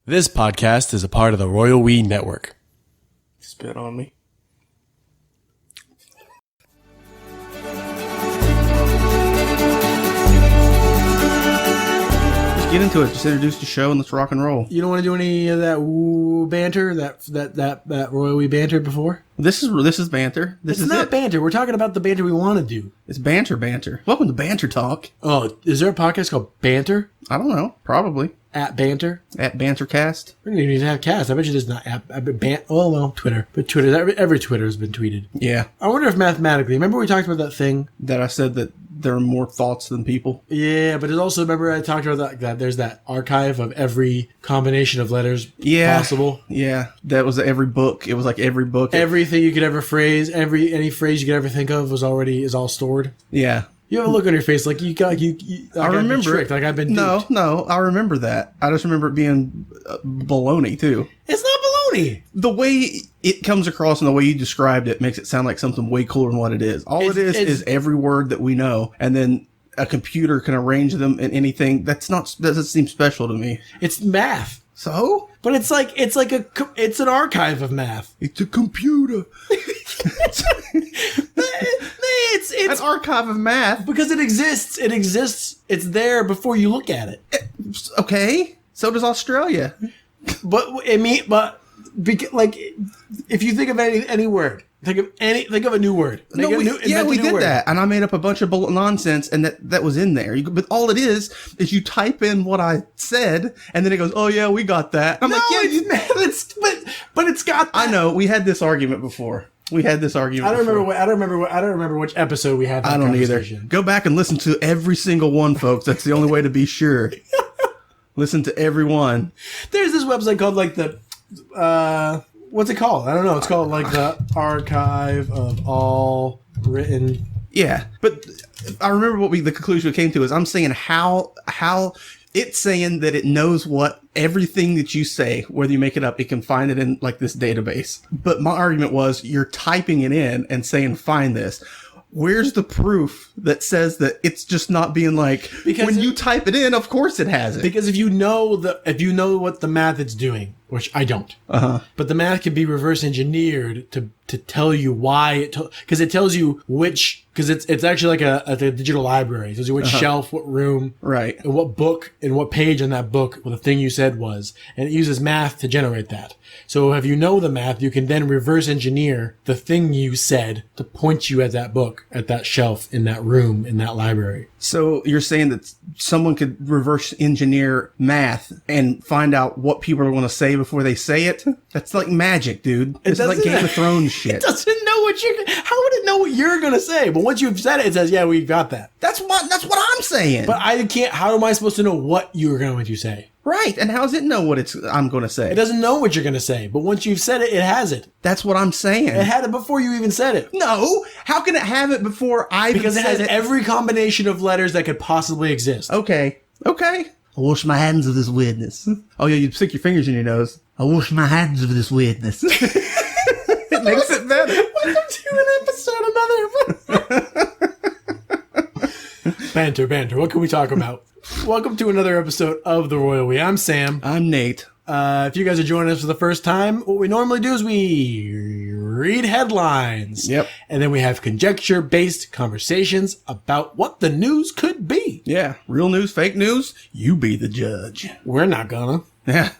This podcast is a part of the Royal We Network. Spit on me. Let's get into it. Just introduce the show and let's rock and roll. You don't want to do any of that woo banter, that Royal We banter before? This is banter. This It's is not it. banter. We're talking about the banter we want to do. It's banter. Welcome to Banter Talk. Oh, is there a podcast called Banter? I don't know. Probably. At Banter? At Bantercast. We don't even need to have cast. I bet you there's not app. Twitter. But Twitter, every Twitter has been tweeted. Yeah. I wonder if mathematically, remember we talked about that thing? That I said that there are more thoughts than people. Yeah, but there's also, remember I talked about that there's that archive of every combination of letters possible. Yeah. That was every book. It was like every book. Everything you could ever phrase, any phrase you could ever think of is all stored. Yeah. You have a look on your face like you I remember tricked, like I've been duped. No, I remember that. I just remember it being baloney too. It's not baloney. The way it comes across and the way you described it makes it sound like something way cooler than what it is. All it is every word that we know, and then a computer can arrange them in anything. That doesn't seem special to me. It's math. So? But it's an archive of math. It's a computer. It's an archive of math. Because it exists. It exists. It's there before you look at it. Okay. So does Australia. But if you think of any word, think of a new word. We did that, and I made up a bunch of nonsense, and that was in there. But all it is you type in what I said, and then it goes, "Oh yeah, we got that." I'm like, "Yeah, but it's got that. I know. We had this argument before. I don't remember which episode we had. I don't either. Go back and listen to every single one, folks. That's the only way to be sure. Listen to every one. There's this website called what's it called? I don't know. It's called the Archive of All Written. Yeah, but I remember the conclusion we came to is I'm saying how it's saying that it knows everything that you say, whether you make it up, it can find it in this database. But my argument was you're typing it in and saying, find this. Where's the proof that says that it's just not being because when you type it in, of course it has it. Because if you know what the math it's doing, which I don't, but the math can be reverse engineered to tell you why because it tells you because it's actually like a digital library. It tells you which shelf, what room, right, and what book and what page on that book what the thing you said was, and it uses math to generate that. So if you know the math, you can then reverse engineer the thing you said to point you at that book, at that shelf, in that room, in that library. So you're saying that someone could reverse engineer math and find out what people are going to say before they say it? That's like magic, dude. It's like Game of Thrones shit. It doesn't know how would it know what you're going to say? But once you've said it, it says, yeah, we've got that. That's what I'm saying. But how am I supposed to know what you're going to say? Right, and how does it know what I'm going to say? It doesn't know what you're going to say, but once you've said it, it has it. That's what I'm saying. It had it before you even said it. No, how can it have it before I even said it? Because it has every combination of letters that could possibly exist. Okay. I wash my hands of this weirdness. Oh yeah, you stick your fingers in your nose. I wash my hands of this weirdness. It makes it better. Welcome to an episode, Banter. What can we talk about? Welcome to another episode of The Royal We. I'm Sam. I'm Nate. If you guys are joining us for the first time, what we normally do is we read headlines. Yep. And then we have conjecture-based conversations about what the news could be. Yeah. Real news, fake news, you be the judge. We're not gonna. Yeah.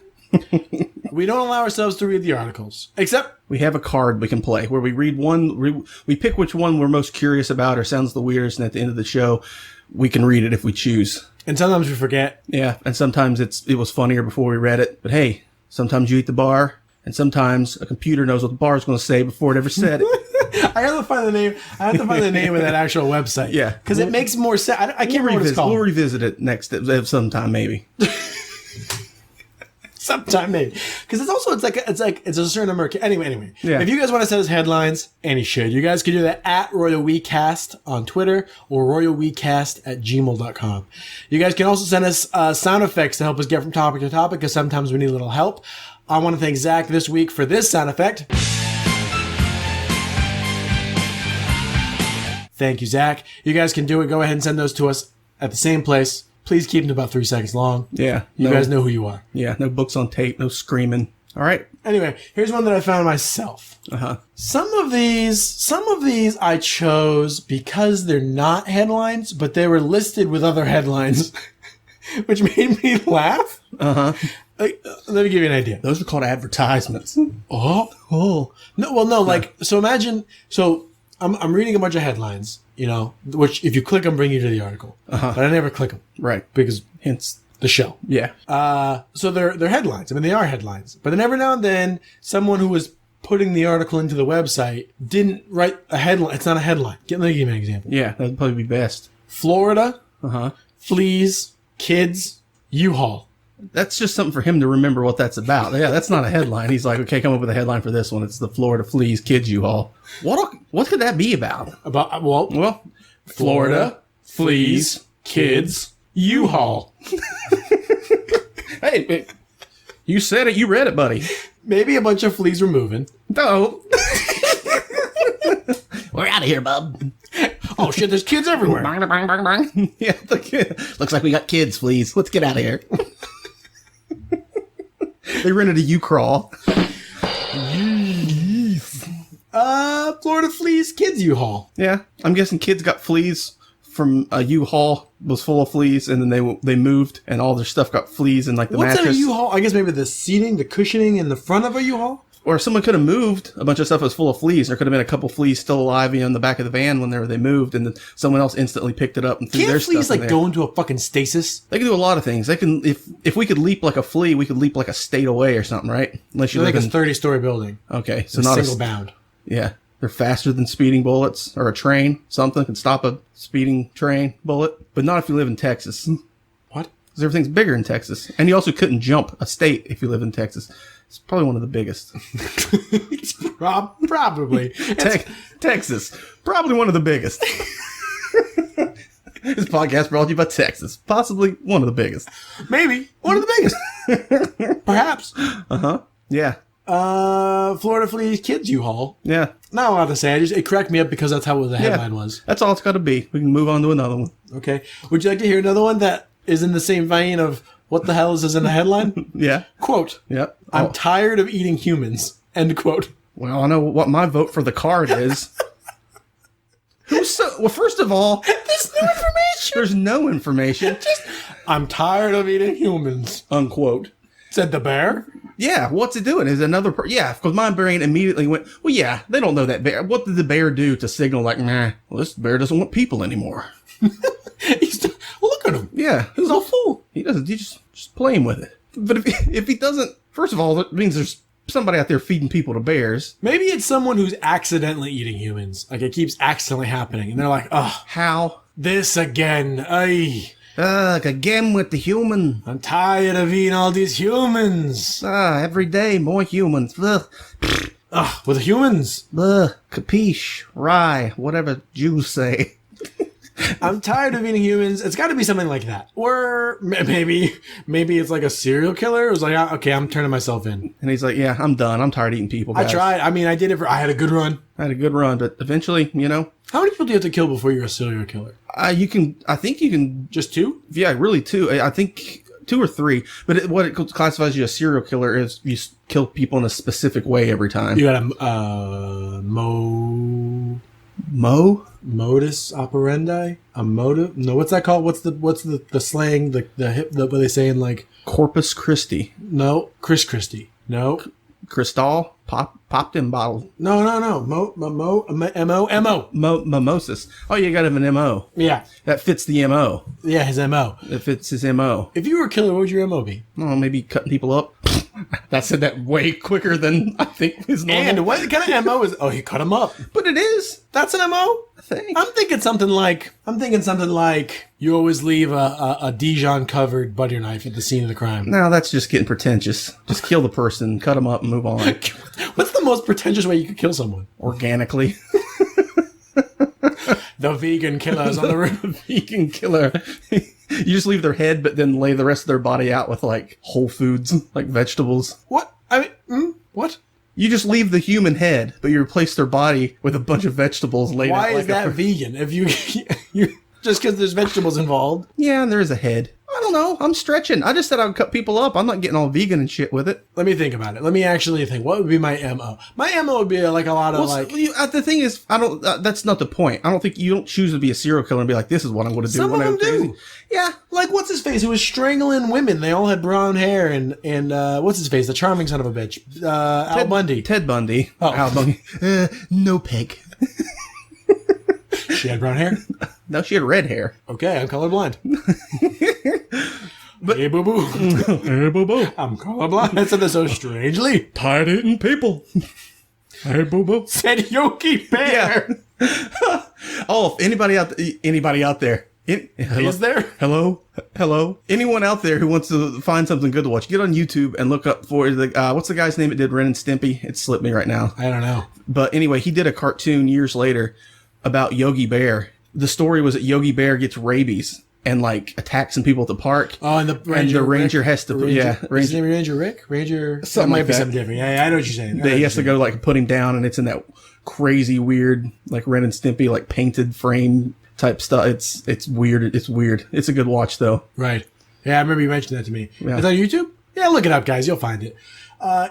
We don't allow ourselves to read the articles. Except we have a card we can play where we read one, we pick which one we're most curious about or sounds the weirdest, and at the end of the show, we can read it if we choose. And sometimes we forget. Yeah, and sometimes it was funnier before we read it. But hey, sometimes you eat the bar, and sometimes a computer knows what the bar is going to say before it ever said it. I have to find the name. Of that actual website. Yeah, because it makes more sense. I can't remember what it's called. We'll revisit it next sometime, maybe. Sometime maybe, because it's a certain number. Anyway. Yeah. If you guys want to send us headlines, and you should, you guys can do that at RoyalWeCast on Twitter or RoyalWeCast@gmail.com. You guys can also send us sound effects to help us get from topic to topic, because sometimes we need a little help. I want to thank Zach this week for this sound effect. Thank you, Zach. You guys can do it. Go ahead and send those to us at the same place. Please keep them to about 3 seconds long. Yeah. You guys know who you are. Yeah, no books on tape, no screaming. All right. Anyway, here's one that I found myself. Uh-huh. Some of these I chose because they're not headlines, but they were listed with other headlines, which made me laugh. Uh-huh. Let me give you an idea. Those are called advertisements. Oh. No, like, so imagine, I'm reading a bunch of headlines, which if you click them, bring you to the article. Uh-huh. But I never click them. Right. Because Hence the show. Yeah. So they're headlines. I mean, they are headlines. But then every now and then, someone who was putting the article into the website didn't write a headline. It's not a headline. Let me give you an example. Yeah, that'd probably be best. Florida, Uh-huh. fleas, kids, U-Haul. That's just something for him to remember what that's about. Yeah, that's not a headline. He's like, okay, come up with a headline for this one. It's the Florida Fleas Kids U-Haul. What could that be about? Well, Florida, fleas, kids, U-Haul. Hey, you said it. You read it, buddy. Maybe a bunch of fleas were moving. No. We're out of here, bub. Oh shit, there's kids everywhere. Bang, bang, bang, bang. Yeah, looks like we got kids, fleas. Let's get out of here. They rented a U-Crawl. Florida fleas, kids U-Haul. Yeah, I'm guessing kids got fleas from a U-Haul was full of fleas, and then they moved, and all their stuff got fleas in like the What's mattress. in a U-Haul? I guess maybe the seating, the cushioning in the front of a U-Haul? Or someone could have moved a bunch of stuff that was full of fleas. There could have been a couple fleas still alive in the back of the van when they moved, and then someone else instantly picked it up and threw their Can't fleas stuff in like there. go into a fucking stasis? They can do a lot of things. They can if we could leap like a flea, we could leap like a state away or something, right? Unless you Like live a in 30-story building. okay, so A not single a bound. yeah. They're faster than speeding bullets or a train. Something can stop a speeding train bullet, but not if you live in Texas. What? Because everything's bigger in Texas, and you also couldn't jump a state if you live in Texas. It's probably one of the biggest. It's probably. Texas, probably one of the biggest. This podcast brought to you by Texas, possibly one of the biggest. Maybe one of the biggest. Perhaps. Yeah, Florida fleas, kids U-Haul. yeah, Not a lot to say. It cracked me up because that's how the headline yeah. was. That's all it's got to be. We can move on to another one. Okay. Would you like to hear another one that is in the same vein of what the hell is this in the headline? Yeah, Quote. yep. I'm tired of eating humans. End quote. Well, I know what my vote for the card is. Well, first of all, There's no information. there's no information. I'm tired of eating humans. Unquote. Said the bear. Yeah, what's it doing? Is another yeah, because my brain immediately went, well, yeah, they don't know that bear. What did the bear do to signal like, nah, well, this bear doesn't want people anymore? Look at him. Yeah, He's all fool. he doesn't. He's just playing with it. But if he doesn't, first of all, that means there's somebody out there feeding people to bears. Maybe it's someone who's accidentally eating humans. Like it keeps accidentally happening. And they're like, oh, How? this again. Ay, Ugh, again with the human. I'm tired of eating all these humans. Every day more humans. Ugh, Ugh, with humans. ugh, capiche, rye, whatever Jews say. I'm tired of eating humans. It's got to be something like that. Or maybe it's like a serial killer. It was like, okay, I'm turning myself in. And he's like, yeah, I'm done. I'm tired of eating people, guys. I tried. I mean, I did it I had a good run. I had a good run, but eventually, How many people do you have to kill before you're a serial killer? I think you can, Just 2? yeah, really 2. I think 2 or 3. But what it classifies you as a serial killer is you kill people in a specific way every time. You got a modus operandi? A motive? No, what's that called? What's the slang? What they saying like Corpus Christi. no, Chris Christie. No. Cristal, popped in bottle. No. M-O. Mimosas. Oh, you got him an MO. Yeah. That fits the MO. Yeah, his M-O. That fits his MO. If you were a killer, what would your M-O be? Oh, maybe cutting people up. That said that way quicker than I think is normal. And what kind of M-O is... Oh, he cut him up. But it is, That's an M-O? I think. I'm thinking something like you always leave a Dijon-covered butter knife at the scene of the crime. No, that's just getting pretentious. Just kill the person, cut them up, and move on. What's the most pretentious way you could kill someone? Organically. The vegan killers on the roof. Vegan killer. You just leave their head, but then lay the rest of their body out with like whole foods, like vegetables. What? I mean, what? You just leave the human head, but you replace their body with a bunch of vegetables laid out. Why like is that vegan? If you just because there's vegetables involved. Yeah, and there is a head. I don't know. I'm stretching. I just said I would cut people up. I'm not getting all vegan and shit with it. Let me think about it. Let me actually think. What would be my MO? My MO would be like a lot of the thing is, I don't. That's not the point. I don't think you don't choose to be a serial killer and be like, this is what I'm going to do. Some of them crazy. do. Yeah, like what's his face? Who was strangling women? They all had brown hair and what's his face? The charming son of a bitch, Al Bundy. Ted Bundy. Oh. Al Bundy. No peg. She had brown hair. No, she had red hair. Okay, I'm colorblind. But hey, boo boo. Hey, boo boo. I'm colorblind. I said that so strangely. Tired eating people. Hey, boo boo. Said Yogi Bear. Yeah. Oh, if anybody out there. Is there? Hello. Anyone out there who wants to find something good to watch, get on YouTube and look up for what's the guy's name that did Ren and Stimpy? It slipped me right now. I don't know. But anyway, he did a cartoon years later about Yogi Bear. The story was that Yogi Bear gets rabies and like attacks some people at the park. Oh, and the ranger has to Is his name Ranger Rick? Something might like be that. something different. Yeah, I know what you're saying. He has to go like put him down, and it's in that crazy weird like Ren and Stimpy like painted frame type stuff. It's weird. It's weird. It's a good watch though. Right. Yeah, I remember you mentioned that to me. Yeah. It's on YouTube? Yeah, look it up, guys. You'll find it.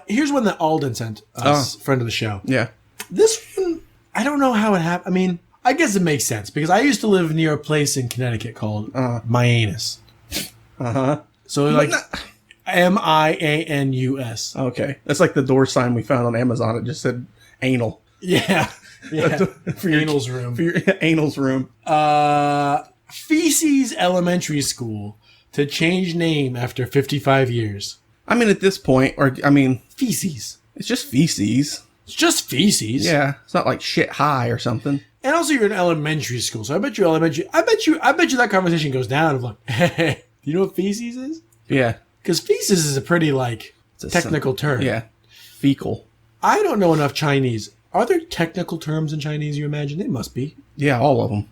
Here's one that Alden sent us, friend of the show. Yeah. This one, I don't know how it happened. I mean, I guess it makes sense because I used to live near a place in Connecticut called Mianus. So like Mianus. Okay. That's like the door sign we found on Amazon. It just said anal. Yeah. Yeah. For your Anal's room. For your anal's room. Feces Elementary School to change name after 55 years. I mean, at this point, Feces. it's just feces. It's just feces. Yeah. It's not like shit high or something. And also you're in elementary school, so I bet you that conversation goes down of like, hey, do you know what feces is? Yeah. Because feces is a pretty like It's a technical term. Yeah. Fecal. I don't know enough Chinese. Are there technical terms in Chinese you imagine? It must be. Yeah, all of them.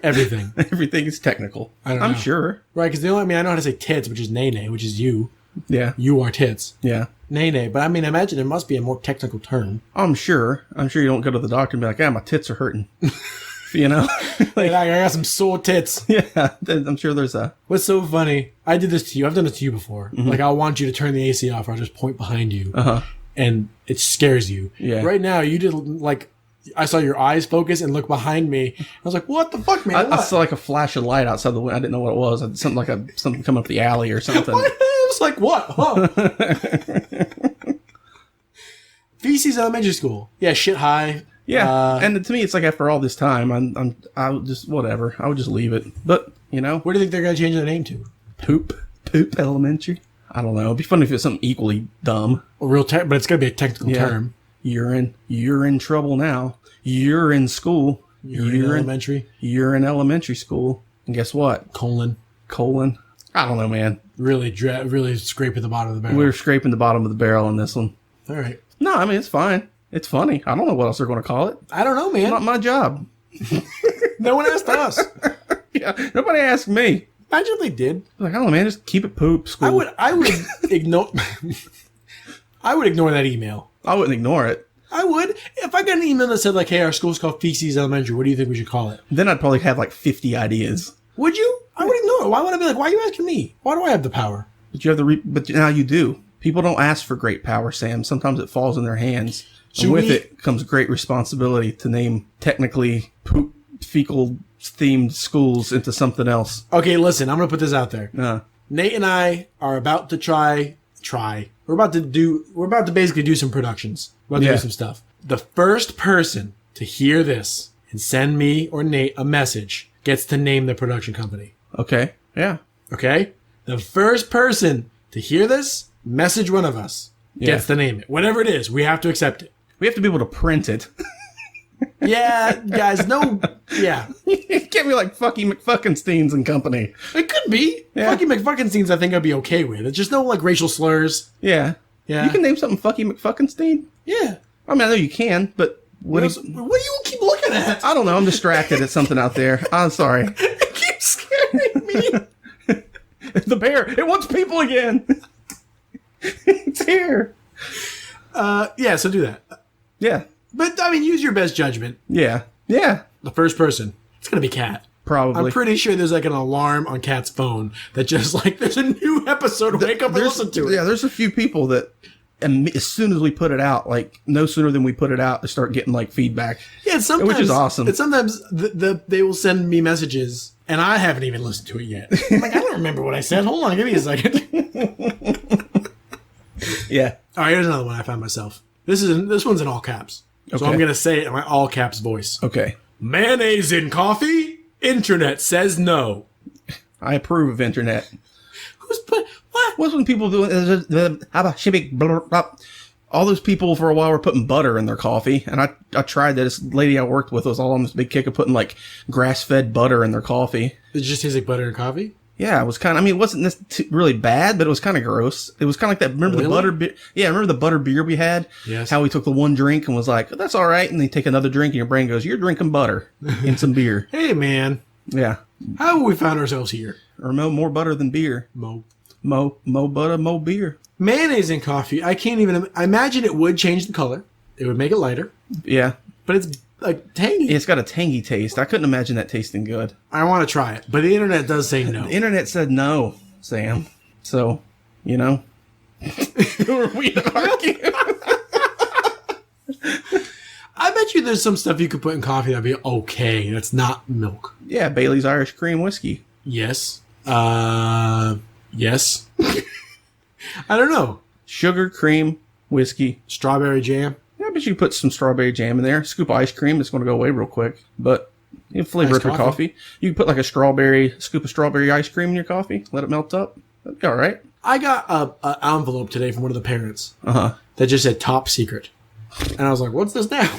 Everything. Everything is technical. I don't I'm know. sure. Right, because I know how to say tits, which is nene, which is you. Yeah. You are tits. Yeah. Nene. But I mean, I imagine there must be a more technical term. I'm sure you don't go to the doctor and be like, my tits are hurting. You know? Like, I got some sore tits. Yeah. I'm sure there's a... What's so funny? I did this to you. I've done it to you before. Mm-hmm. Like, I'll want you to turn the AC off, or I'll just point behind you. Uh-huh. And it scares you. Yeah. Right now, you did, like, I saw your eyes focus and look behind me. I was like, what the fuck, man? I saw like a flash of light outside the window. I didn't know what it was. Something coming up the alley or something. What? I was like, what? Huh? Feces Elementary School. Yeah, shit high. Yeah. And to me, it's like after all this time, I would just, whatever. I would just leave it. But, Where do you think they're going to change their name to? Poop Elementary. I don't know. It'd be funny if it was something equally dumb. But it's going to be a technical term. You're in trouble now. You're in school. You're in elementary. You're in elementary school. And guess what? Colon. I don't know, man. Really scrape at the bottom of the barrel. We're scraping the bottom of the barrel on this one. All right. No, I mean, it's fine. It's funny. I don't know what else they're going to call it. I don't know, man. Not my job. No one asked us. Yeah, nobody asked me. Imagine if they did. Like, I don't know, man. Just keep it poop. School. I would ignore. I would ignore that email. I wouldn't ignore it. I would. If I got an email that said like, "Hey, our school's called Feces Elementary. What do you think we should call it?" Then I'd probably have like 50 ideas. Would you? I would ignore it. Why would I be like, "Why are you asking me? Why do I have the power?" But you have but now you do. People don't ask for great power, Sam. Sometimes it falls in their hands. And with it comes great responsibility to name technically poop fecal themed schools into something else. Okay, listen. I'm gonna put this out there. Nate and I are about to try. We're about to basically do some productions. We're about to do some stuff. The first person to hear this and send me or Nate a message gets to name the production company. Okay. Yeah. Okay? The first person to hear this, message one of us, gets to name it. Whatever it is, we have to accept it. We have to be able to print it. Yeah, guys, no. Yeah. It can't be like Fucky McFuckensteins and company. It could be. Yeah. Fucky McFuckensteins, I think I'd be okay with. It's just no, like, racial slurs. Yeah. Yeah. You can name something Fucky McFuckenstein? Yeah. I mean, I know you can, but What do you keep looking at? I don't know. I'm distracted at something out there. I'm sorry. It keeps scaring me. The bear. It wants people again. It's here. Yeah, so do that. Yeah. But, I mean, use your best judgment. Yeah. Yeah. The first person. It's going to be Kat. Probably. I'm pretty sure there's like an alarm on Kat's phone that just like, there's a new episode. Wake up and listen to it. Yeah, there's a few people that, and as soon as we put it out, like no sooner than we put it out, they start getting like feedback. Yeah, sometimes, which is awesome. And sometimes they will send me messages, and I haven't even listened to it yet. I'm like, I don't remember what I said. Hold on, give me a second. Yeah. All right, here's another one I found myself. This one's in all caps, so Okay. I'm gonna say it in my all caps voice. Okay. Mayonnaise in coffee? Internet says no. I approve of internet. Who's put what? What's when people doing all those people for a while were putting butter in their coffee, and I tried that. This lady I worked with was all on this big kick of putting like grass-fed butter in their coffee. It just tastes like butter and coffee. Yeah, it was kind of. I mean, it wasn't really bad, but it was kind of gross. It was kind of like that. Remember Really? the butter beer? Yeah, remember the butter beer we had? Yes. How we took the one drink and was like, "That's all right," and then you take another drink, and your brain goes, "You're drinking butter in some beer." Hey man, Yeah, how have we found ourselves here? or more butter than beer. Mo butter, mo beer. Mayonnaise in coffee. I can't even. I imagine it would change the color. It would make it lighter, Yeah, but it's like tangy. it's got a tangy taste. I couldn't imagine that tasting good. I want to try it, but the internet does say no. The internet said no, Sam. So, you know, who are we to argue? I bet you there's some stuff you could put in coffee that'd be okay. That's not milk. Yeah, Bailey's Irish Cream Whiskey. Yes. Yes. I don't know. Sugar, cream, whiskey. Strawberry jam. Yeah, I bet you could put some strawberry jam in there. Scoop of ice cream. It's going to go away real quick. But you can flavor Iced up your coffee. You can put like a scoop of strawberry ice cream in your coffee. Let it melt up. That'd be all right. I got an envelope today from one of the parents Uh-huh. that just said top secret. And I was like, what's this now?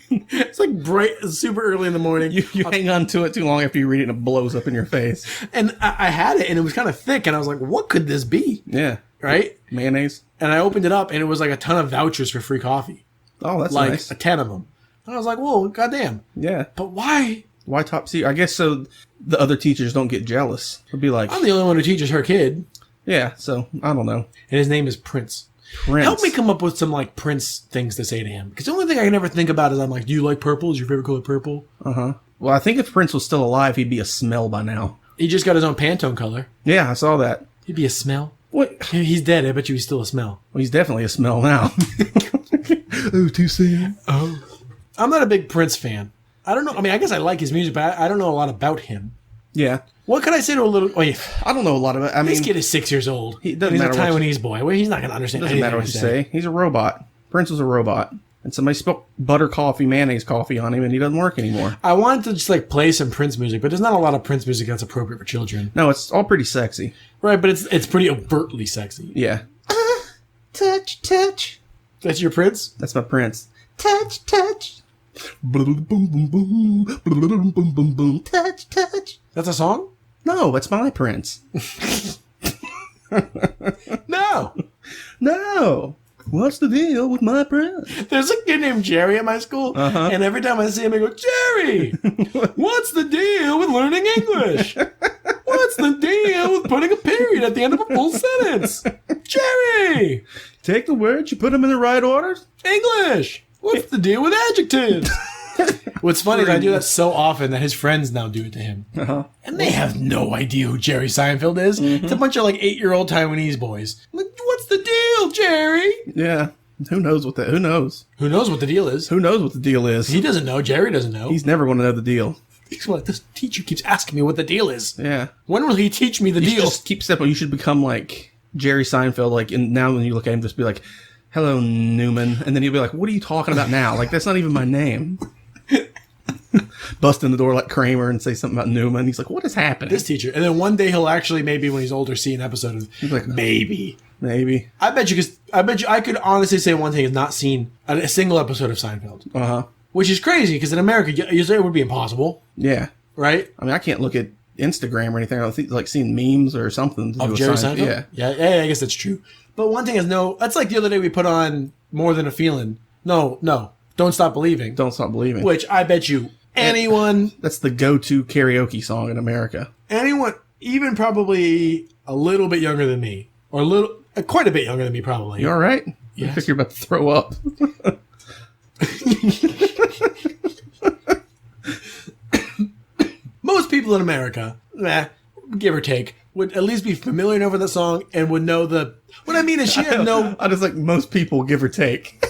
It's like bright, super early in the morning. You hang on to it too long after you read it and it blows up in your face. And I had it and it was kind of thick. And I was like, what could this be? Yeah. Right? Mayonnaise. And I opened it up and it was like a ton of vouchers for free coffee. Oh, that's Like nice. 10 of them. And I was like, whoa, goddamn. Yeah. But why? Why top secret? I guess so the other teachers don't get jealous. It'd be like, I'm the only one who teaches her kid. yeah, so I don't know. And his name is Prince. Prince. Help me come up with some like Prince things to say to him. Because the only thing I can ever think about is I'm like, do you like purple? Is your favorite color purple? Uh-huh. Well, I think if Prince was still alive, he'd be a smell by now. He just got his own Pantone color. Yeah, I saw that. He'd be a smell. What? He's dead. I bet you he's still a smell. Well, he's definitely a smell now. Oh, too soon. Oh. I'm not a big Prince fan. I don't know. I mean, I guess I like his music, but I don't know a lot about him. Yeah. What could I say to a little... Wait, I don't know a lot of it. I this mean, kid is 6 years old. He doesn't he's matter a what Taiwanese boy. Well, he's not going to understand doesn't anything matter what I you say. He's a robot. Prince was a robot. And somebody spilled butter coffee, mayonnaise coffee on him, and he doesn't work anymore. I wanted to just like play some Prince music, but there's not a lot of Prince music that's appropriate for children. No, it's all pretty sexy. Right, but it's pretty overtly sexy. Yeah. Touch, touch. That's your Prince? That's my Prince. Touch, touch. Boom, boom, boom, boom. Boom, boom, boom, boom. Touch, touch. That's a song? No, that's my Prince. No. No. What's the deal with my Prince? There's a kid named Jerry at my school, and every time I see him, I go, Jerry, what's the deal with learning English? What's the deal with putting a period at the end of a full sentence? Jerry! Take the words, you put them in the right order. English! What's the deal with adjectives? What's funny is I do that so often that his friends now do it to him. And they have no idea who Jerry Seinfeld is. It's a bunch of like 8-year-old Taiwanese boys. I'm like, what's the deal, Jerry? Yeah. Who knows what that? Who knows? Who knows what the deal is? Who knows what the deal is? He doesn't know. Jerry doesn't know. He's never going to know the deal. He's like, this teacher keeps asking me what the deal is. Yeah. When will he teach me the You should deal? just keep simple. You should become like Jerry Seinfeld. Like, and now when you look at him, just be like, "Hello, Newman," and then he'll be like, "What are you talking about now? Like, that's not even my name." Bust in the door like Kramer and say something about Newman. He's like, "What is happening?" This teacher. And then one day he'll actually, maybe when he's older, see an episode of He's like, maybe. maybe. I bet you I could honestly say one thing is not seen a single episode of Seinfeld. Which is crazy because in America, you say it would be impossible, Yeah. right? I mean, I can't look at Instagram or anything. I think like seeing memes or something to do Of with Jerry Seinfeld? Yeah. Yeah, I guess that's true. But one thing is that's like the other day we put on More Than a Feeling. No, Don't Stop Believing. Don't Stop Believing. Which I bet you anyone, That's the go-to karaoke song in America. even probably a little bit younger than me, or quite a bit younger than me probably. You all right? Yes. I think you're about to throw up. Most people in America, give or take, would at least be familiar enough with that song and would know the... What I mean is she had no... I just like most people, give or take.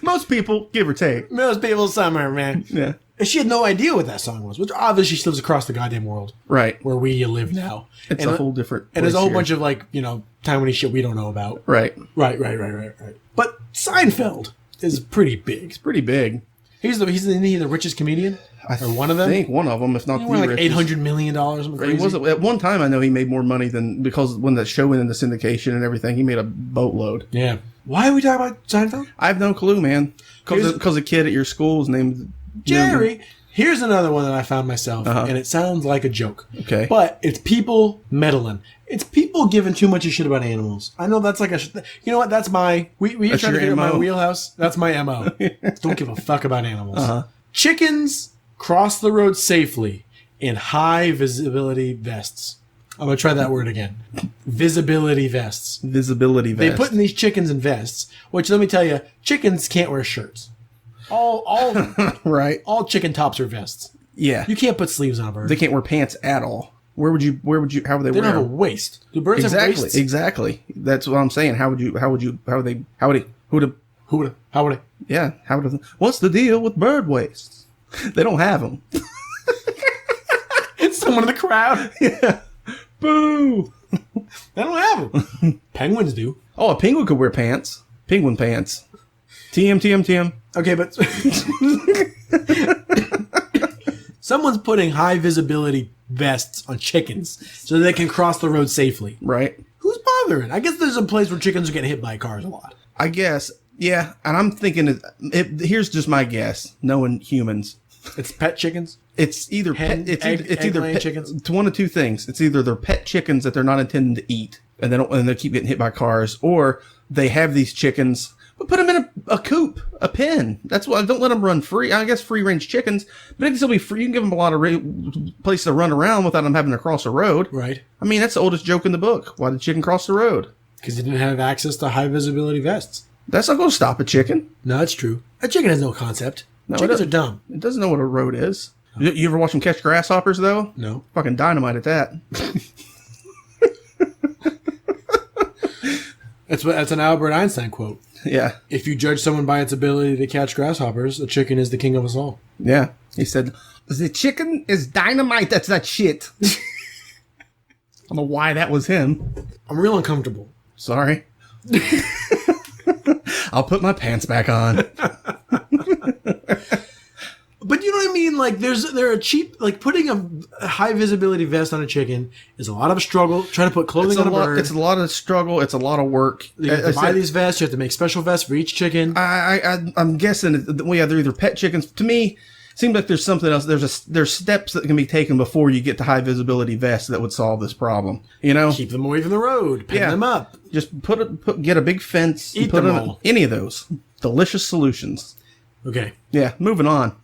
Most people, give or take. Most people somewhere, man. Yeah. And she had no idea what that song was, which obviously she lives across the goddamn world. Right. Where we live now. It's a whole different And there's a whole here. bunch of, like, tiny shit we don't know about. Right. Right. But Seinfeld is pretty big. It's pretty big. Isn't he the richest comedian? Or one of them? I think one of them, if not He the won like richest. $800 million. Something crazy. He was at one time. I know he made more money than because when the show went into syndication and everything, he made a boatload. Yeah. Why are we talking about Seinfeld? I have no clue, man. Because a kid at your school is named Jerry. Here's another one that I found myself, and it sounds like a joke. Okay. But it's people meddling. It's people giving too much a shit about animals. I know that's like a... You know what? That's my... We trying to figure out my wheelhouse? That's my MO. Don't give a fuck about animals. Chickens cross the road safely in high visibility vests. I'm going to try that word again. Visibility vests. Visibility vest. They put in these chickens in vests, which let me tell you, chickens can't wear shirts. All right. All chicken tops are vests. Yeah. You can't put sleeves on a bird. They can't wear pants at all. How would they wear They don't have a them? waist. Do birds have waists? Exactly. That's what I'm saying. How would they? Yeah. What's the deal with bird waists? They don't have them. It's someone in the crowd. Yeah. Boo. They don't have them. Penguins do. Oh, a penguin could wear pants. Penguin pants. TM. Okay, but someone's putting high visibility vests on chickens so they can cross the road safely. Right. Who's bothering? I guess there's a place where chickens are getting hit by cars a lot. I guess. Yeah. And I'm thinking, here's just my guess, knowing humans. It's pet chickens? It's either egg-laying chickens? It's one of two things. It's either they're pet chickens that they're not intending to eat, and they keep getting hit by cars, or they have these chickens, but put them in a coop, a pen. That's why don't let them run free. I guess free range chickens, but they can still be free. You can give them a lot of place to run around without them having to cross a road. Right. I mean, that's the oldest joke in the book. Why did chicken cross the road? Because they didn't have access to high visibility vests. That's not going to stop a chicken. No, that's true. A chicken has no concept. No, Chickens are dumb. It doesn't know what a road is. You ever watch them catch grasshoppers, though? No. Fucking dynamite at that. That's an Albert Einstein quote. Yeah. If you judge someone by its ability to catch grasshoppers, the chicken is the king of us all. Yeah. He said, the chicken is dynamite. That's that shit. I don't know why that was him. I'm real uncomfortable. Sorry. I'll put my pants back on. But you know what I mean? Like, there are cheap, like putting a high visibility vest on a chicken is a lot of a struggle. Trying to put clothing on a bird. It's a lot of struggle. It's a lot of work. You have to buy these vests. You have to make special vests for each chicken. I'm guessing they're either pet chickens. To me, it seems like there's something else. There's steps that can be taken before you get to high visibility vests that would solve this problem. You know, Keep them away from the road. Pen them up. Just get a big fence. Eat and put them all. Any of those delicious solutions. Okay. Yeah, moving on.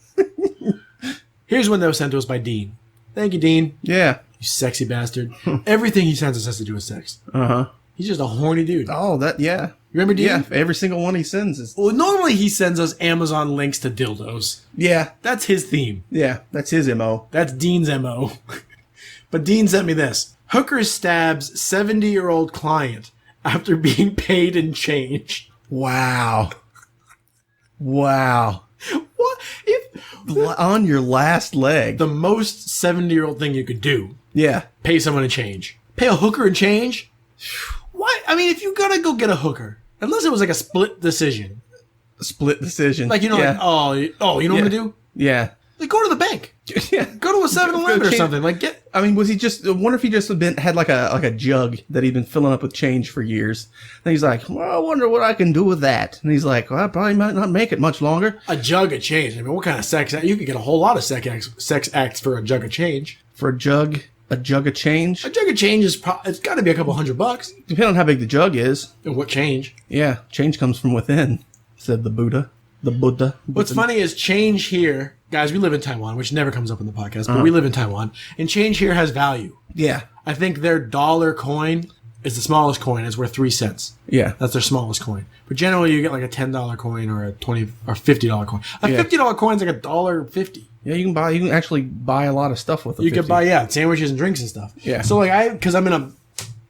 Here's one that was sent to us by Dean. Thank you, Dean. Yeah. You sexy bastard. Everything he sends us has to do with sex. Uh-huh. He's just a horny dude. Oh, yeah. You remember Dean? Yeah, every single one he sends is... Well, normally he sends us Amazon links to dildos. Yeah. That's his theme. Yeah, that's his MO. That's Dean's MO. But Dean sent me this. Hooker stabs 70-year-old client after being paid in change. Wow. Wow. What? On your last leg. The most 70-year-old thing you could do. Yeah. Pay someone in change. Pay a hooker in change? What? I mean, if you're gonna go get a hooker, unless it was like a split decision. Split decision. Like, you know, yeah. like, you know what I'm gonna do? Yeah. Like, go to the bank. Yeah. Go to a 7-Eleven or something. Like, I wonder if he just had like a jug that he'd been filling up with change for years. And he's like, well, I wonder what I can do with that. And he's like, well, I probably might not make it much longer. A jug of change. I mean, what kind of sex act? You could get a whole lot of sex acts for a jug of change. For a jug of change? A jug of change it's got to be a couple $100. Depending on how big the jug is. And what change? Yeah, change comes from within, said the Buddha. The Buddha. What's funny is change here, guys, we live in Taiwan, which never comes up in the podcast, but we live in Taiwan, and change here has value. Yeah. I think their dollar coin is the smallest coin. It's worth 3 cents. Yeah. That's their smallest coin. But generally, you get like a $10 coin or a $20 or $50 coin. A $50 coin is like $1.50. Yeah, you can actually buy a lot of stuff with the You 50. could buy sandwiches and drinks and stuff. Yeah. So because I'm in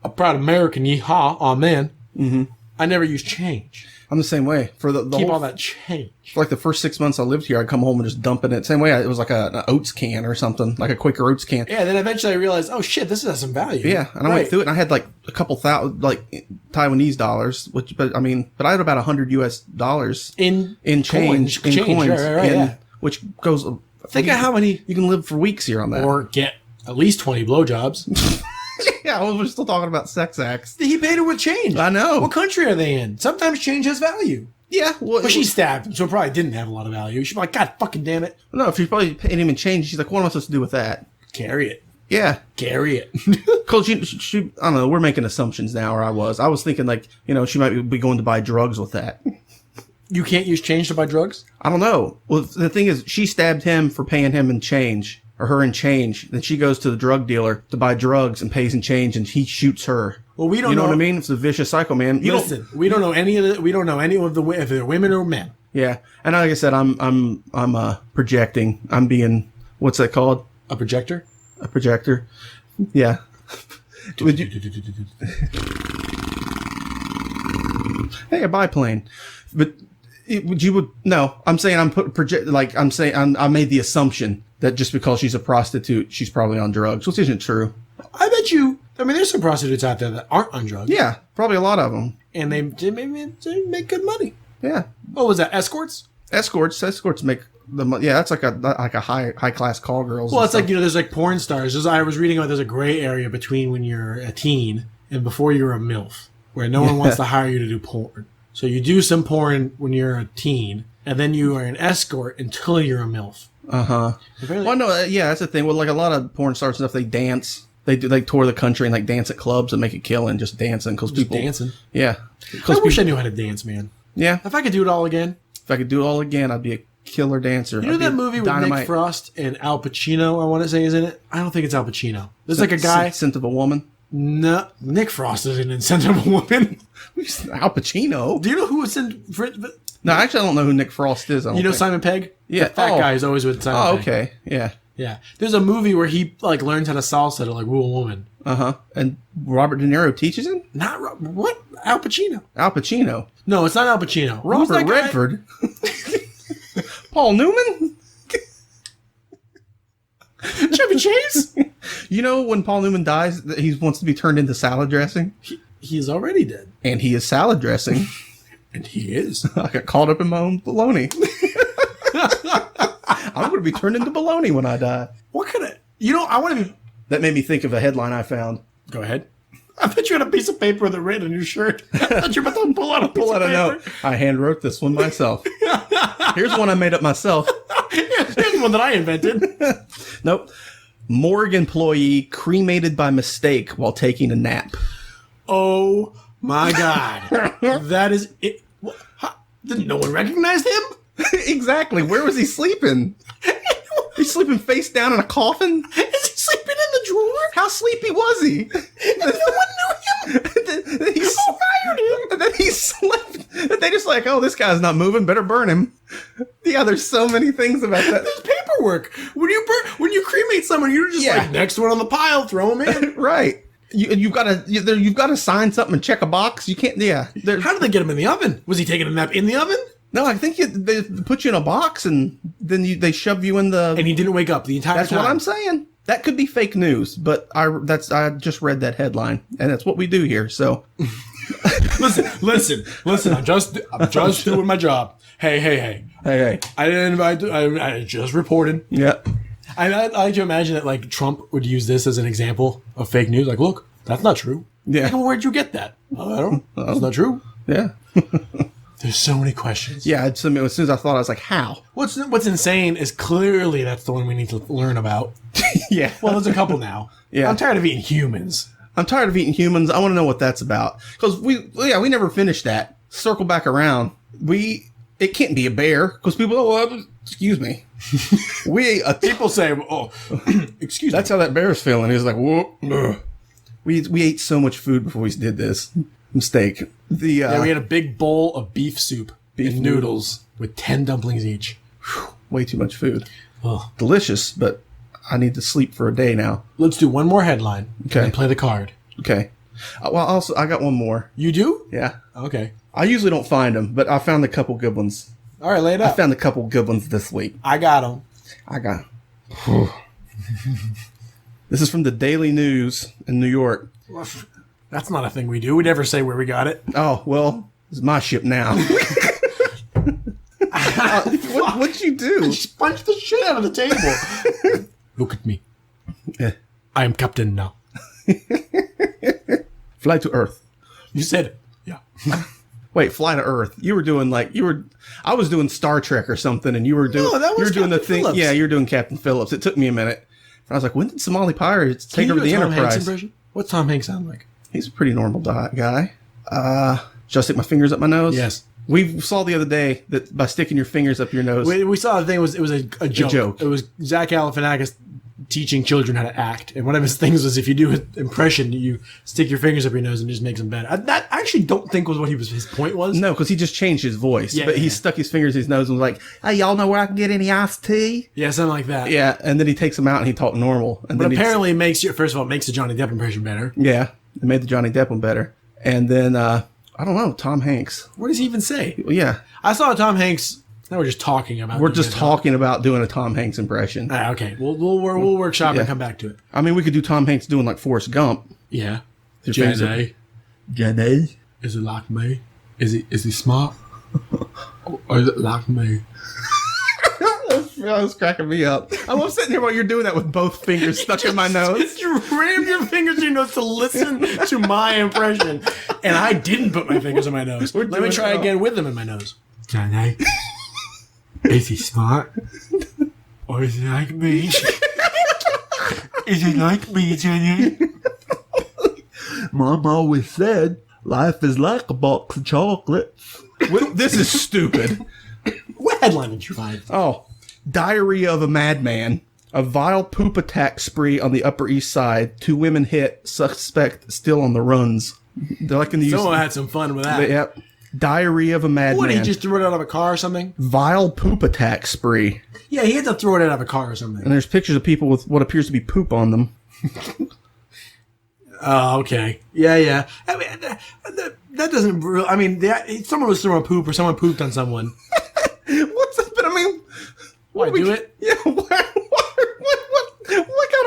a proud American, yeehaw, aw man. Mm-hmm. I never use change. I'm the same way. For the Keep whole, all that change. for like the first 6 months I lived here, I'd come home and just dump it in. Same way, it was like an oats can or something, like a Quaker Oats can. Yeah. Then eventually I realized, oh shit, this has some value. Yeah, and I went through it, and I had like a couple thousand, like Taiwanese dollars, but I had about $100 US in change, coins, right, yeah. which goes. Think of how many you can live for weeks here on that, or get at least 20 blowjobs. Yeah, we're still talking about sex acts. He paid her with change. I know. What country are they in? Sometimes change has value. Yeah, well, But she stabbed him, so it probably didn't have a lot of value. She's like, God fucking damn it. no. If she's probably paying him in change, she's like, "What am I supposed to do with that?" Carry it. Yeah, Carry it. because she, I don't know. We're making assumptions now. Or I was thinking like, she might be going to buy drugs with that. You can't use change to buy drugs? I don't know. Well, the thing is, she stabbed him for paying him in change, or her in change. Then she goes to the drug dealer to buy drugs and pays in change, and he shoots her. Well, we don't You know know what I mean? It's a vicious cycle, man. Listen, we don't know any of if they're women or men. Yeah, and like I said, I'm projecting. I'm being, what's that called? A projector? A projector. Yeah. Would you? Hey, a biplane. But no. I'm saying I made the assumption that just because she's a prostitute, she's probably on drugs, which isn't true. I bet you. I mean, there's some prostitutes out there that aren't on drugs. Yeah, probably a lot of them. And they make good money. Yeah. What was that? Escorts? Escorts make the money. Yeah, that's like a high class call girls. Well, it's like, there's like porn stars. I was reading about there's a gray area between when you're a teen and before you're a MILF, where no one wants to hire you to do porn. So you do some porn when you're a teen, and then you are an escort until you're a MILF. Uh-huh. Well, no, yeah, that's the thing. Well, like a lot of porn stars and stuff, they dance. They tour the country and like dance at clubs and make a killing just dancing because people dancing. Yeah. I wish I knew how to dance, man. Yeah. If I could do it all again. If I could do it all again, I'd be a killer dancer. You know that movie with Nick Frost and Al Pacino, I want to say, is in it? I don't think it's Al Pacino. There's like a guy. Scent of a Woman? No, Nick Frost is in Scent of a Woman. Al Pacino? Do you know who was in... No, actually, I don't know who Nick Frost is. You know Simon Pegg? Yeah. The fat guy is always with Simon Pegg. Oh, okay. Yeah. Yeah. There's a movie where he like learns how to salsa to like woo a woman. Uh-huh. And Robert De Niro teaches him? What? Al Pacino. Al Pacino. No, it's not Al Pacino. Robert Redford. Paul Newman? Chevy Chase? You know when Paul Newman dies, he wants to be turned into salad dressing? He's already dead. And he is salad dressing. And he is. I got caught up in my own baloney. I'm going to be turned into baloney when I die. What could I... I want to be... That made me think of a headline I found. Go ahead. I thought you had a piece of paper with a red on your shirt. I thought you were about to pull out a piece of paper. Note. I hand wrote this one myself. Here's one I made up myself. Here's one that I invented. Nope. Morgue employee cremated by mistake while taking a nap. Oh my God. That is it. Didn't no one recognize him? Exactly. Where was he sleeping? He's sleeping face down in a coffin? Is he sleeping in the drawer? How sleepy was he? No one knew him. Who hired him? And then he slept. They just like, oh, this guy's not moving. Better burn him. Yeah, there's so many things about that. There's paperwork. When you cremate someone, you're just like, next one on the pile, throw him in. Right. You've got to sign something and check a box. You can't. Yeah. How did they get him in the oven? Was he taking a nap in the oven? No, I think they put you in a box and then they shove you in the. And he didn't wake up the entire time. That's what I'm saying. That could be fake news, but I just read that headline, and that's what we do here. So, listen. I'm just doing my job. Hey. I didn't invite. I just reported. Yeah. I like to imagine that like Trump would use this as an example of fake news. Like, look, that's not true. Yeah. Like, well, where'd you get that? I don't know. That's not true. Yeah. There's so many questions. Yeah. As soon as I thought, I was like, how? What's insane is clearly that's the one we need to learn about. Yeah. Well, there's a couple now. Yeah. I'm tired of eating humans. I'm tired of eating humans. I want to know what that's about. Because we never finished that. Circle back around. It can't be a bear. Because people, excuse me. People say, excuse me. That's how that bear's feeling. He's like, whoa. We ate so much food before we did this. Mistake. We had a big bowl of beef soup Beef and noodles with 10 dumplings each. Way too much food. Oh. Delicious, but I need to sleep for a day now. Let's do one more headline. Okay. And then play the card. Okay. Well, also, I got one more. You do? Yeah. Okay. I usually don't find them, but I found a couple good ones. All right, lay it I up. found a couple good ones this week. I got them. I got. This is from the Daily News in New York. That's not a thing we do. We never say where we got it. Oh, well, it's my ship now. What'd you do? Just punch the shit out of the table. Look at me. Yeah. I am captain now. Fly to Earth. You said, yeah. Wait, fly to Earth. You were doing I was doing Star Trek or something, and you were doing. No, that was you were doing the Captain thing. Phillips. Yeah, you were doing Captain Phillips. It took me a minute. I was like, when did Somali pirates take over the Tom Hanks Enterprise? impression? What's Tom Hanks sound like? He's a pretty normal guy. Should I stick my fingers up my nose? Yes. We saw the other day that by sticking your fingers up your nose. We saw the thing. It was a joke. It was Zach Galifianakis teaching children how to act, and one of his things was if you do an impression, you stick your fingers up your nose and it just makes them better. That I actually don't think was what his point was. No, because he just changed his voice. Yeah, but he yeah. stuck his fingers in his nose and was like, "Hey, y'all know where I can get any iced tea?" Yeah, something like that. Yeah, and then he takes them out and he talked normal. And But then apparently, it makes first of all, it makes the Johnny Depp impression better. yeah, it made the Johnny Depp one better. And then I don't know, Tom Hanks. What does he even say? Well, yeah, I saw Tom Hanks. Now we're just talking about. we're just talking about doing a Tom Hanks impression. Okay, we'll workshop and come back to it. I mean, we could do Tom Hanks doing like Forrest Gump. Yeah. Your fingers up. Jenny, is it like me? Is he smart? Or is it like me? That was cracking me up. I'm sitting here while you're doing that with both fingers stuck in my nose. You rammed your fingers in your nose to listen to my impression, and I didn't put my fingers in my nose. Let me doing try it again with them in my nose. Jenny, is he smart? Or is he like me? Is he like me, Jenny? Mom always said life is like a box of chocolates. This is stupid. What headline did you find? Oh, Diary of a Madman. A vile poop attack spree on the Upper East Side. 2 women hit. Suspect still on the runs. They're like in the Someone had some fun with that. Yep. Diary of a Madman. What, he just threw it out of a car or something? Vile poop attack spree. Yeah, he had to throw it out of a car or something. And there's pictures of people with what appears to be poop on them. Oh, okay. Yeah. I mean, that doesn't really... I mean, someone was throwing poop or someone pooped on someone. What's up? But I mean... Why do it? Yeah, what kind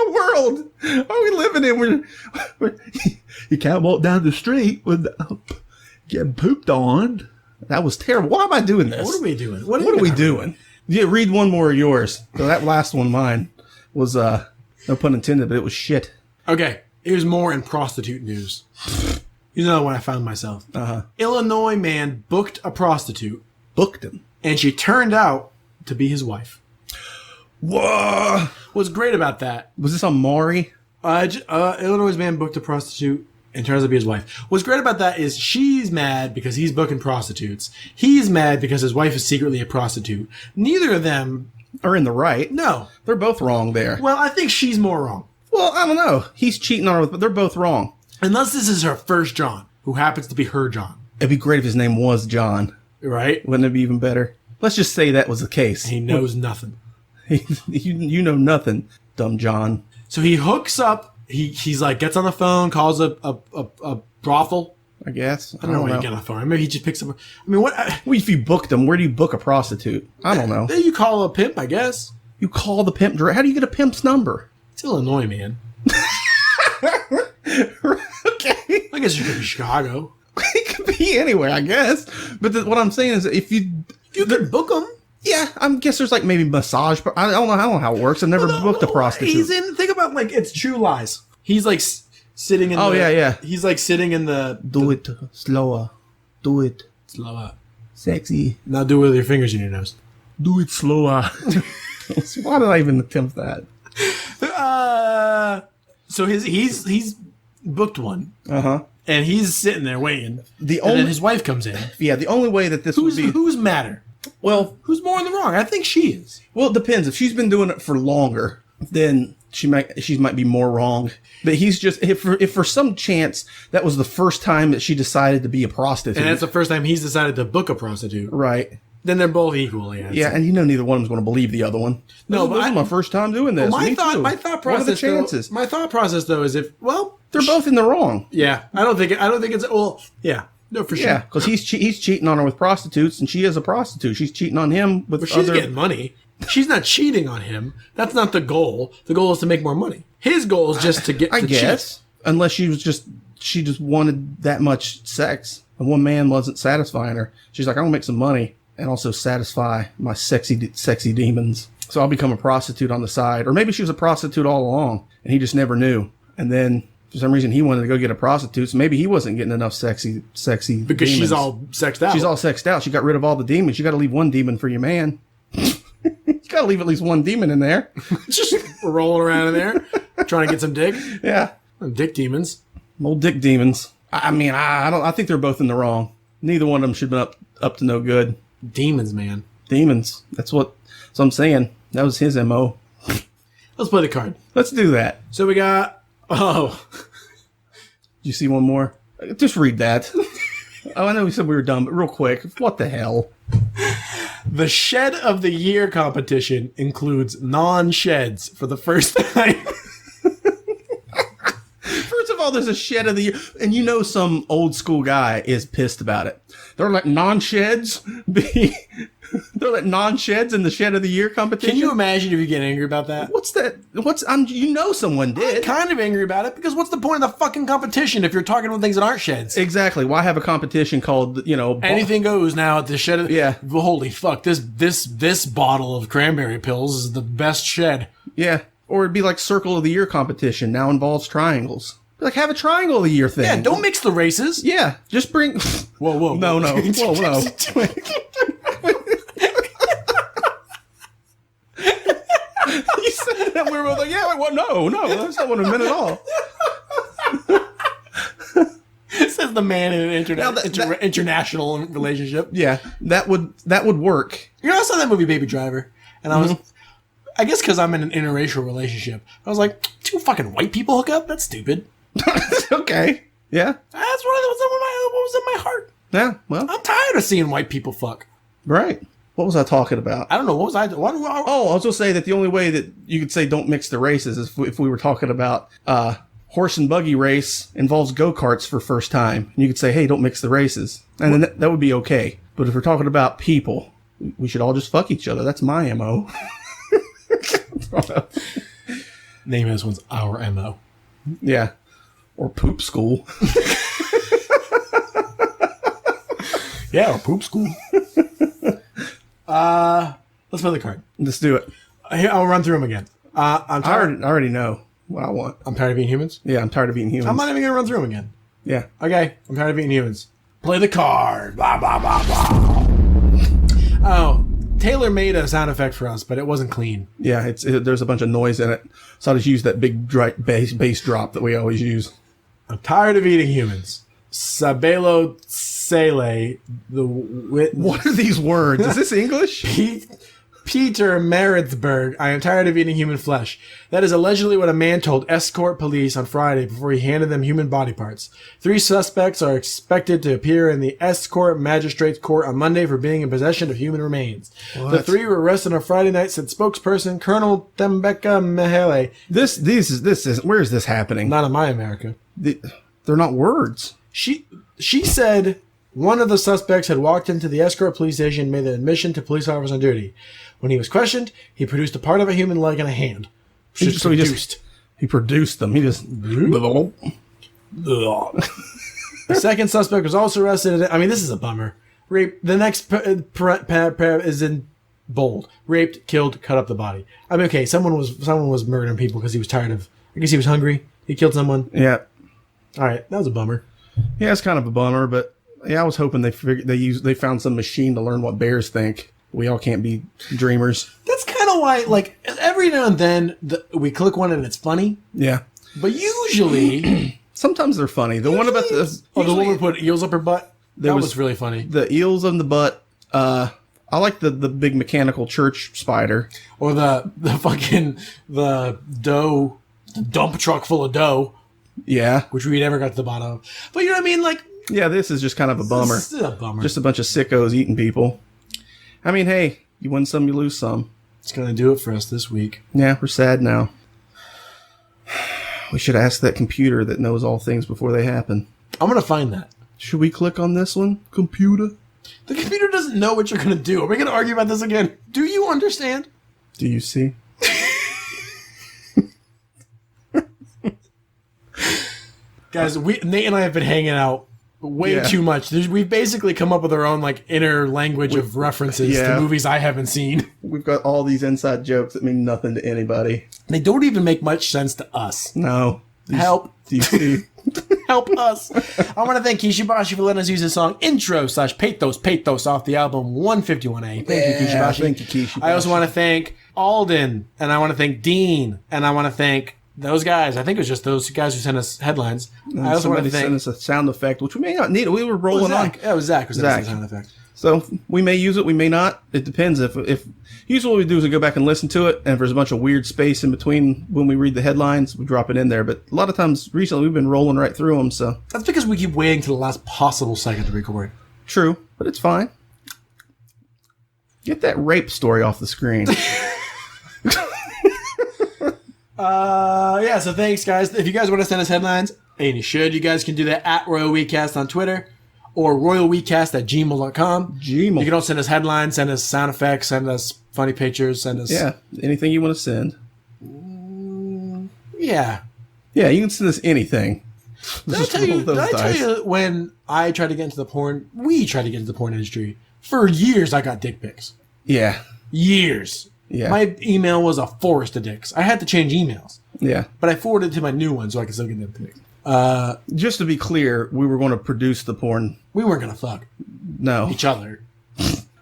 of world are we living in? You can't walk down the street without getting pooped on. That was terrible. Why am I doing this? What are we doing? What are we doing? Yeah, read one more of yours. So that last one, mine, was, no pun intended, but it was shit. Okay, here's more in prostitute news. You know what I found myself? Uh-huh. Illinois man booked a prostitute, Booked him. and she turned out to be his wife. Whoa! What's great about that? Was this on Maury? Illinois man booked a prostitute and turns out to be his wife. What's great about that is she's mad because he's booking prostitutes. He's mad because his wife is secretly a prostitute. Neither of them... Are in the right. No. They're both wrong there. Well, I think she's more wrong. Well, I don't know. He's cheating on her, but they're both wrong. Unless this is her first John, who happens to be her John. It'd be great if his name was John. Right? Wouldn't it be even better? Let's just say that was the case. He knows nothing. You know nothing, dumb John. So he hooks up. He's like, gets on the phone, calls a brothel. I guess. I don't know where you get on the phone. Maybe he just picks up. I mean, what? Well, if you booked them, where do you book a prostitute? I don't know. Then you call a pimp, I guess. You call the pimp direct. How do you get a pimp's number? It's Illinois, man. Okay. I guess you could be Chicago. It could be anywhere, I guess. But what I'm saying is, that if you could book them. Yeah, I guess there's like maybe massage. I don't know how it works. I've never booked a prostitute. He's in. Think about like it's True Lies. He's like sitting in. Oh, yeah. He's like sitting in the. Do it slower. Do it Slower. sexy. Now do it with your fingers in your nose. Do it slower. Why did I even attempt that? So he's booked one. And he's sitting there waiting. And then his wife comes in. Yeah, the only way that this would be... Who's madder? Well... Who's more in the wrong? I think she is. Well, it depends. If she's been doing it for longer, then she might be more wrong. But he's just... If for some chance that was the first time that she decided to be a prostitute... And that's the first time he's decided to book a prostitute. Right. Then they're both equally. Yeah, and neither one of them's going to believe the other one. No, this is my first time doing this. My Me thought too. process. What are the chances? My thought process though is they're both in the wrong. Yeah, I don't think it's yeah. No, for sure. Yeah, because he's cheating on her with prostitutes, and she is a prostitute. She's cheating on him with She's getting money. She's not cheating on him. That's not the goal. The goal is to make more money. His goal is just to get. I to guess, unless she just wanted that much sex, and one man wasn't satisfying her. She's like, I'm gonna make some money and also satisfy my sexy demons. So I'll become a prostitute on the side, or maybe she was a prostitute all along, and he just never knew. And then for some reason he wanted to go get a prostitute, so maybe he wasn't getting enough sexy because demons. she's all sexed out. She's all sexed out. She got rid of all the demons. You got to leave one demon for your man. You got to leave at least one demon in there. Just rolling around in there, trying to get some dick. Yeah, Dick demons. old dick demons. I mean, I think they're both in the wrong. Neither one of them should have been up to no good. Demons, man. Demons. That's what I'm saying. That was his MO. Let's play the card. Let's do that. So we got. Oh, Did you see one more? Just read that. Oh, I know we said we were done, but real quick, what the hell? the Shed of the Year competition includes non-sheds for the first time. First of all, there's a shed of the year, and some old school guy is pissed about it. They're like non-sheds They're like non-sheds in the shed of the year competition. Can you imagine if you get angry about that? What's that? Someone did. I'm kind of angry about it because what's the point of the fucking competition if you're talking about things that aren't sheds? Exactly. Why have a competition called, Anything goes now at the shed of Yeah. Well, holy fuck, this bottle of cranberry pills is the best shed. Yeah. Or it'd be like Circle of the Year competition now involves triangles. Like, have a Triangle of the Year thing. Yeah, don't mix the races. Yeah. Just bring... Whoa. No. Whoa, no. You said that, we were both like, yeah, well, no, that's not what I meant at all. Says the man in an international relationship. Yeah, that would work. I saw that movie Baby Driver, and I was, I guess because I'm in an interracial relationship, I was like, two fucking white people hook up? That's stupid. Okay. Yeah. That's what was in my heart. Yeah. Well, I'm tired of seeing white people fuck. right. What was I talking about? I don't know. What was I? What, Oh, I was going to say that the only way that you could say don't mix the races is if we were talking about horse and buggy race involves go-karts for first time. And you could say, hey, don't mix the races. And then that would be okay. But if we're talking about people, we should all just fuck each other. That's my MO. Name of this one's Our MO. Yeah. Or poop school. Yeah, or poop school. Let's play the card. Let's do it. Here, I'll run through them again. I'm tired. I already know what I want. I'm tired of eating humans. Yeah, I'm tired of eating humans. I'm not even gonna run through them again. Yeah. Okay, I'm tired of eating humans. Play the card. Blah blah blah blah. Oh, Taylor made a sound effect for us, but it wasn't clean. Yeah, there's a bunch of noise in it. So I just use that big bass drop that we always use. I'm tired of eating humans. Sabelo Sele, What are these words? Is this English? Peter Maritzburg. I am tired of eating human flesh. That is allegedly what a man told escort police on Friday before he handed them human body parts. 3 suspects are expected to appear in the escort magistrate's court on Monday for being in possession of human remains. What? The 3 were arrested on Friday night, said spokesperson Colonel Tembeka Mehele. This is where is this happening? Not in my America. They're not words. She said one of the suspects had walked into the escort police station and made an admission to police officers on duty. When he was questioned, he produced a part of a human leg and a hand. He produced them. He just. The second suspect was also arrested. I mean, this is a bummer. Rape. The next paragraph is in bold. Raped, killed, cut up the body. I mean, okay, someone was murdering people because he was tired of. I guess he was hungry. He killed someone. Yeah. All right, that was a bummer. Yeah, it's kind of a bummer, but yeah, I was hoping they found some machine to learn what bears think. We all can't be dreamers. That's kind of why, like, every now and then we click one and it's funny. Yeah. But usually, sometimes they're funny. The one about the woman put eels up her butt. That was really funny. The eels on the butt. I like the big mechanical church spider. Or the dough, the dump truck full of dough. Yeah. Which we never got to the bottom of. But you know what I mean? Like, yeah, this is just kind of a bummer. This is a bummer. Just a bunch of sickos eating people. I mean, hey, you win some, you lose some. It's going to do it for us this week. Yeah, we're sad now. We should ask that computer that knows all things before they happen. I'm going to find that. Should we click on this one? Computer? The computer doesn't know what you're going to do. Are we going to argue about this again? Do you understand? Do you see? Guys, Nate and I have been hanging out way too much. We've basically come up with our own like inner language of references to movies I haven't seen. We've got all these inside jokes that mean nothing to anybody. They don't even make much sense to us. No. Help. Do you see? Help us. I want to thank Kishibashi for letting us use his song Intro/Pathos off the album 151A. Thank you, Kishibashi. Thank you, Kishibashi. I also want to thank Alden, and I want to thank Dean, and I want to thank those guys. I think it was just those guys who sent us headlines. I also want to thank... sent us a sound effect, which we may not need. We were rolling on. Yeah, it was Zach who sent us a sound effect. So we may use it, we may not. It depends. If usually what we do is we go back and listen to it, and if there's a bunch of weird space in between when we read the headlines, we drop it in there. But a lot of times recently we've been rolling right through them. So that's because we keep waiting to the last possible second to record. True, but it's fine. Get that rape story off the screen. Yeah, so thanks, guys. If you guys want to send us headlines, and you should, you guys can do that at Royal Weekcast on Twitter or royalweekcast@gmail.com. Gmail. You can also send us headlines, send us sound effects, send us funny pictures, send us... Yeah, anything you want to send. Yeah. Yeah, you can send us anything. Did I tell you when I tried to get into the porn... We tried to get into the porn industry. For years, I got dick pics. Yeah. Years. Yeah. My email was a forest of dicks. I had to change emails. Yeah. But I forwarded it to my new one so I could still get them pics. Just to be clear, we were going to produce the porn. We weren't going to fuck. No. Each other.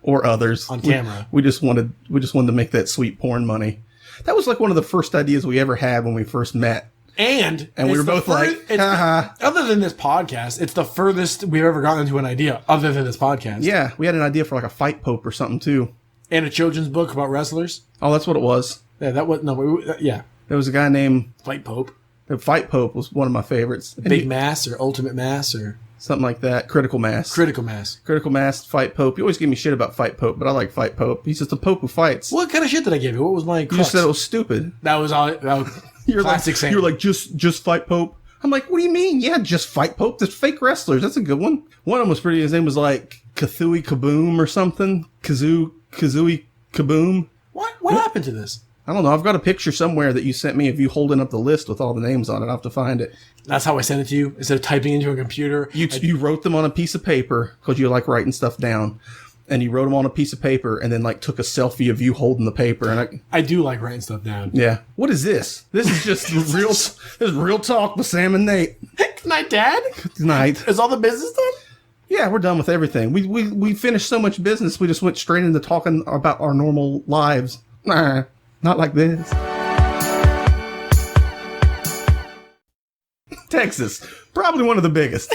Or others. On camera. We just wanted to make that sweet porn money. That was like one of the first ideas we ever had when we first met. And we were both like, other than this podcast, it's the furthest we've ever gotten into an idea other than this podcast. Yeah. We had an idea for like a fight pope or something too. And a children's book about wrestlers. Oh, that's what it was. Yeah, that was yeah. There was a guy named Fight Pope. The Fight Pope was one of my favorites. Big Mass or Ultimate Mass or something like that. Critical Mass. Critical Mass. Critical Mass. Fight Pope. You always give me shit about Fight Pope, but I like Fight Pope. He's just a pope who fights. What kind of shit did I give you? What was my? You just said it was stupid. That was all. You're classic. You're like just Fight Pope. I'm like, what do you mean? Yeah, just Fight Pope. There's fake wrestlers. That's a good one. One of them was pretty. His name was like Kathui Kaboom or something. Kazooie Kaboom. What happened to this? I don't know. I've got a picture somewhere that you sent me of you holding up the list with all the names on it. I'll have to find it. That's how I sent it to you. Instead of typing into a computer. You wrote them on a piece of paper because you like writing stuff down. And you wrote them on a piece of paper and then like took a selfie of you holding the paper. And I do like writing stuff down. Yeah. What is this? This is just this is real talk with Sam and Nate. Good night, Dad. Good night. Is all the business done? Yeah, we're done with everything. We finished so much business, we just went straight into talking about our normal lives. Nah, not like this. Texas, probably one of the biggest.